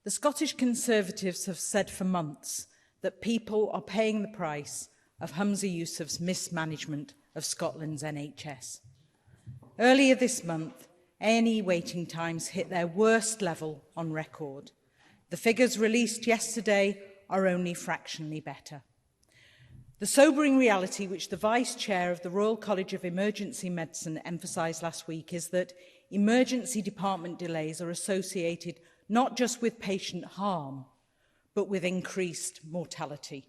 The Scottish Conservatives have said for months that people are paying the price of Humza Yousaf's mismanagement of Scotland's NHS. Earlier this month, A&E waiting times hit their worst level on record. The figures released yesterday are only fractionally better. The sobering reality which the Vice Chair of the Royal College of Emergency Medicine emphasised last week is that emergency department delays are associated not just with patient harm, but with increased mortality.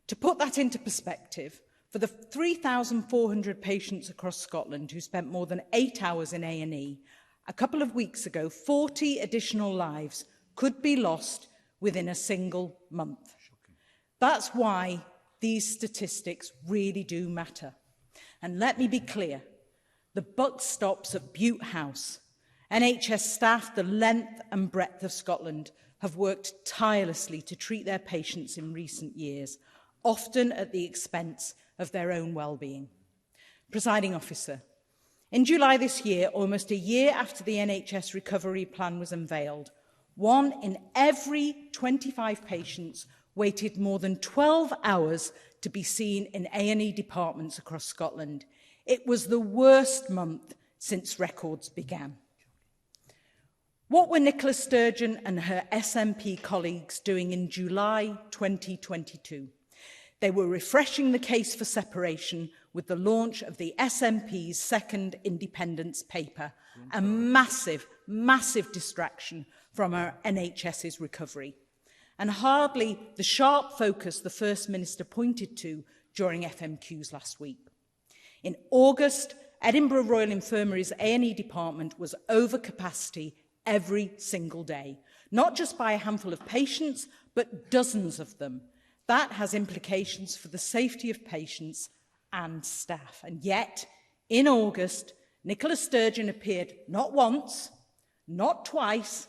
To put that into perspective, for the 3,400 patients across Scotland who spent more than 8 hours in A&E, a couple of weeks ago, 40 additional lives could be lost within a single month. Shocking. That's why these statistics really do matter. And let me be clear, the buck stops at Bute House. NHS staff, the length and breadth of Scotland, have worked tirelessly to treat their patients in recent years, often at the expense of their own well-being. Presiding Officer, in July this year, almost a year after the NHS Recovery Plan was unveiled, 1 in every 25 patients waited more than 12 hours to be seen in A&E departments across Scotland. It was the worst month since records began. What were Nicola Sturgeon and her SNP colleagues doing in July 2022? They were refreshing the case for separation with the launch of the SNP's second independence paper, a massive, massive distraction from our NHS's recovery, and hardly the sharp focus the First Minister pointed to during FMQs last week. In August, Edinburgh Royal Infirmary's A&E department was over capacity every single day, not just by a handful of patients, but dozens of them. That has implications for the safety of patients and staff. And yet, in August, Nicola Sturgeon appeared not once, not twice,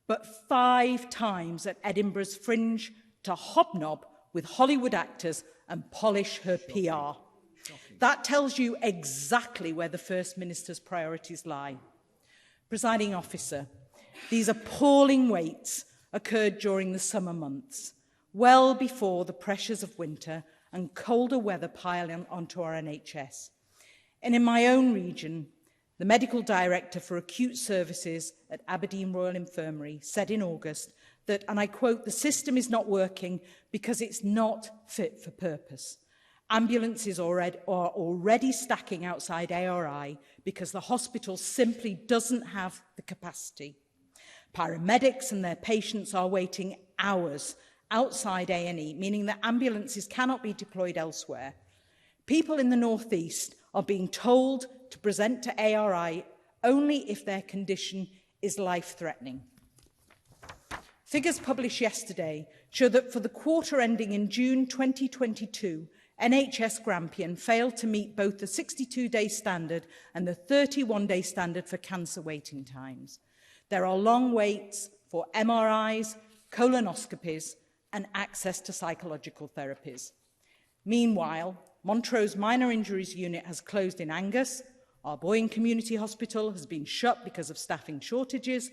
but 5 times at Edinburgh's Fringe to hobnob with Hollywood actors and polish her PR. That tells you exactly where the First Minister's priorities lie. Presiding Officer, these appalling waits occurred during the summer months, well before the pressures of winter and colder weather piled onto our NHS. And in my own region, the Medical Director for Acute Services at Aberdeen Royal Infirmary said in August that, and I quote, "The system is not working because it's not fit for purpose. Ambulances are already stacking outside ARI because the hospital simply doesn't have the capacity. Paramedics and their patients are waiting hours outside A&E, meaning that ambulances cannot be deployed elsewhere. People in the North East are being told to present to ARI only if their condition is life-threatening." Figures published yesterday show that for the quarter ending in June 2022, NHS Grampian failed to meet both the 62-day standard and the 31-day standard for cancer waiting times. There are long waits for MRIs, colonoscopies, and access to psychological therapies. Meanwhile, Montrose's minor injuries unit has closed in Angus, our Boyne Community Hospital has been shut because of staffing shortages,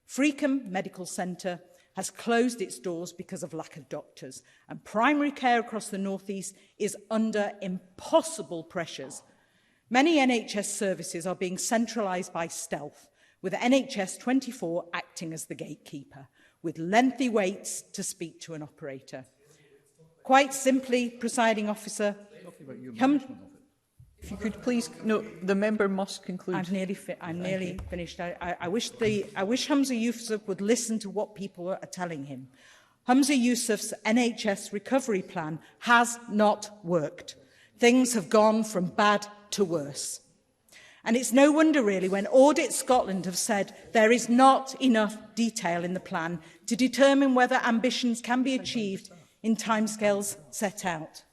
Freakham Medical Centre has closed its doors because of lack of doctors, and primary care across the North East is under impossible pressures. Many NHS services are being centralised by stealth, with NHS 24 acting as the gatekeeper, with lengthy waits to speak to an operator. Quite simply, Presiding Officer, if you could please, no, the member must conclude. I'm nearly finished. I wish Humza Yousaf would listen to what people are telling him. Humza Yousaf's NHS Recovery Plan has not worked. Things have gone from bad to worse. And it's no wonder, really, when Audit Scotland have said there is not enough detail in the plan to determine whether ambitions can be achieved in timescales set out.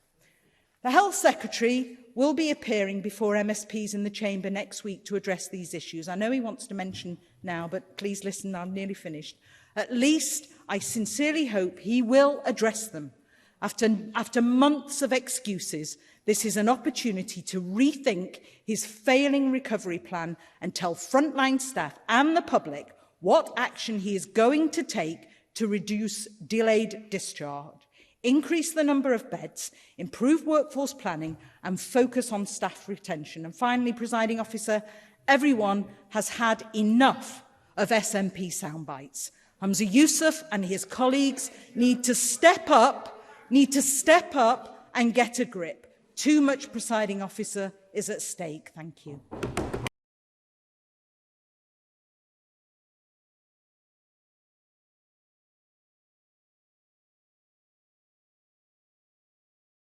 The Health Secretary will be appearing before MSPs in the Chamber next week to address these issues. I know he wants to mention now, but please listen, I'm nearly finished. At least I sincerely hope he will address them. After months of excuses, this is an opportunity to rethink his failing recovery plan and tell frontline staff and the public what action he is going to take to reduce delayed discharge, increase the number of beds, improve workforce planning and focus on staff retention. And finally, Presiding Officer, everyone has had enough of SNP soundbites. Humza Yousaf and his colleagues need to step up and get a grip. Too much, Presiding Officer, is at stake. Thank you.